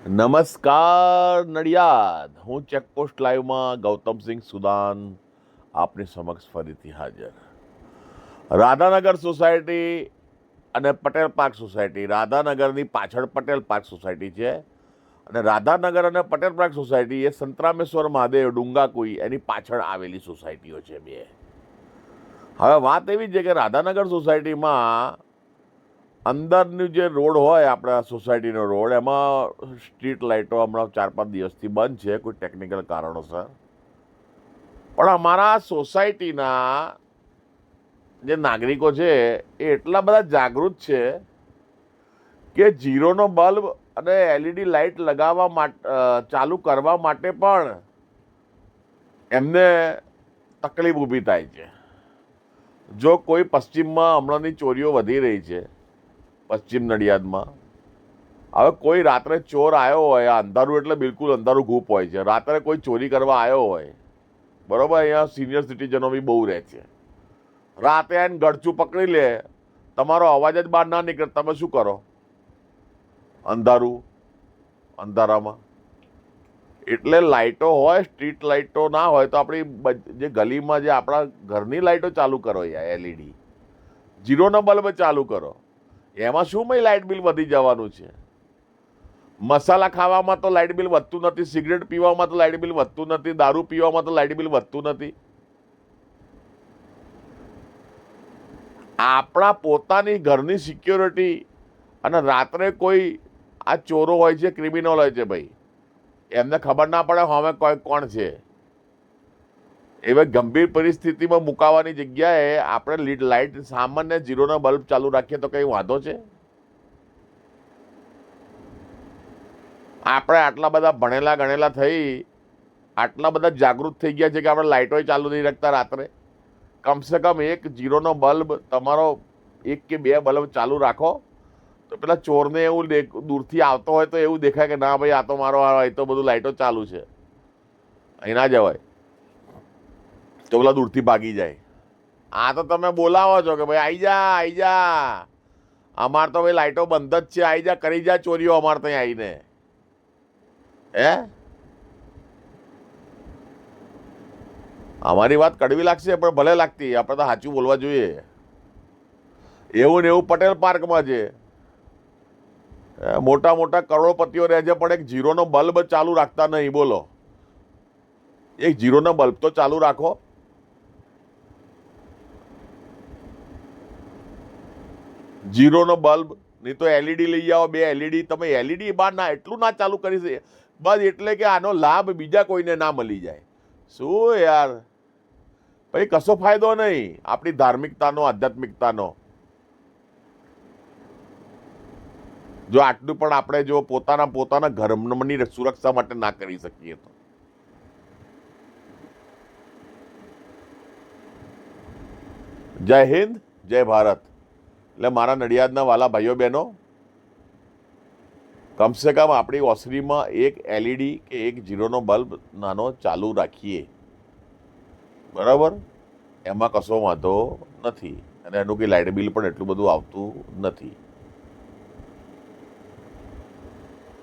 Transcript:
નમસ્કાર નડિયાદ, હું ચેકપોસ્ટ લાઈવમાં ગૌતમસિંહ સુદાન આપની સમક્ષ ફરીથી હાજર. રાધાનગર સોસાયટી અને પટેલ પાર્ક સોસાયટી, રાધાનગરની પાછળ પટેલ પાર્ક સોસાયટી છે અને રાધાનગર અને પટેલ પાર્ક સોસાયટી એ સંતરામેશ્વર મહાદેવ ડુંગાકુઈ એની પાછળ આવેલી સોસાયટીઓ છે બે. હવે વાત એવી છે કે રાધાનગર સોસાયટીમાં અંદરનું જે રોડ હોય આપણા સોસાયટીનો રોડ, એમાં સ્ટ્રીટ લાઇટો હમણાં 4-5 દિવસથી બંધ છે કોઈ ટેકનિકલ કારણોસર. પણ અમારા સોસાયટીના જે નાગરિકો છે એ એટલા બધા જાગૃત છે કે જીરોનો બલ્બ અને એલઈડી લાઇટ લગાવવા માટે ચાલુ કરવા માટે પણ એમને તકલીફ ઊભી થાય છે. જો કોઈ પશ્ચિમમાં હમણાંની ચોરીઓ વધી રહી છે પશ્ચિમ નડિયાદમાં, હવે કોઈ રાત્રે ચોર આવ્યો હોય, અંધારું એટલે બિલકુલ અંધારું ઘૂપ હોય છે, રાત્રે કોઈ ચોરી કરવા આવ્યો હોય, બરોબર, અહીંયા સિનિયર સિટીઝનો બી બહુ રહે છે, રાતે આવીને ગળચું પકડી લે, તમારો અવાજ જ બહાર ના નીકળે, તમે શું કરો અંધારામાં? એટલે લાઇટો હોય, સ્ટ્રીટ લાઇટો ના હોય તો આપણી જે ગલીમાં જે આપણા ઘરની લાઇટો ચાલુ કરો, યાર એલઈડી જીરોનો બલ્બ ચાલુ કરો. એમાં શું ભાઈ લાઇટ બિલ વધી જવાનું છે? મસાલા ખાવામાં તો લાઇટ બિલ વધતું નથી, સિગરેટ પીવામાં તો લાઇટ બિલ વધતું નથી, દારૂ પીવામાં તો લાઇટ બિલ વધતું નથી. આપણા પોતાની ઘરની સિક્યોરિટી અને રાત્રે કોઈ આ ચોરો હોય છે, ક્રિમિનલ હોય છે ભાઈ, એમને ખબર ના પડે હવે કોઈ કોણ છે. એવી ગંભીર પરિસ્થિતિમાં મુકાવાની જગ્યાએ આપણે લાઇટ સામાન્ય જીરોનો બલ્બ ચાલુ રાખીએ તો કંઈ વાંધો છે? આપણે આટલા બધા ભણેલા ગણેલા થઈ, આટલા બધા જાગૃત થઈ ગયા છે કે આપણે લાઇટો ચાલુ નહીં રાખતા રાત્રે. કમસે કમ એક જીરોનો બલ્બ તમારો 1 કે 2 બલ્બ ચાલુ રાખો તો પેલા ચોરને એવું દૂરથી આવતો હોય તો એવું દેખાય કે ના ભાઈ આ તો મારો એ તો બધું લાઇટો ચાલુ છે, અહીં ના જવાય, તો પેલા દૂરથી ભાગી જાય. આ તો તમે બોલાવો છો કે ભાઈ આઈ જા, અમાર તો ભાઈ લાઇટો બંધ જ છે, આઈ જા, કરી જા ચોરીઓ અમારે ત્યાં આવીને. અમારી વાત કડવી લાગશે પણ ભલે લાગતી, આપણે તો સાચું બોલવા જોઈએ. એવું ને એવું પટેલ પાર્કમાં છે, મોટા મોટા કરોડપતિઓ રહે છે પણ એક જીરોનો બલ્બ ચાલુ રાખતા નહીં. બોલો, એક જીરોનો બલ્બ તો ચાલુ રાખો. જીરોનો બલ્બ નહીં તો એલઈડી લઈ આવો, 2 એલઈડી. તમે એલઈડી બહાર ના એટલું ના ચાલુ કરી છે બસ એટલે કે આનો લાભ બીજા કોઈને ના મળી જાય. શું યાર ભાઈ, કશો ફાયદો નહીં આપણી ધાર્મિકતાનો, આધ્યાત્મિકતાનો. જો આટલું પણ આપણે જો પોતાના ઘરની સુરક્ષા માટે ના કરી શકીએ તો. જય હિન્દ, જય ભારત. એટલે મારા નડિયાદના વાલા ભાઈઓ બહેનો, કમસે કમ આપણી ઓસરીમાં એક એલઈડી કે એક જીરોનો બલ્બ નાનો ચાલુ રાખીએ, બરાબર? એમાં કશો વાંધો નથી અને એનું કંઈ લાઇટ બિલ પણ એટલું બધું આવતું નથી.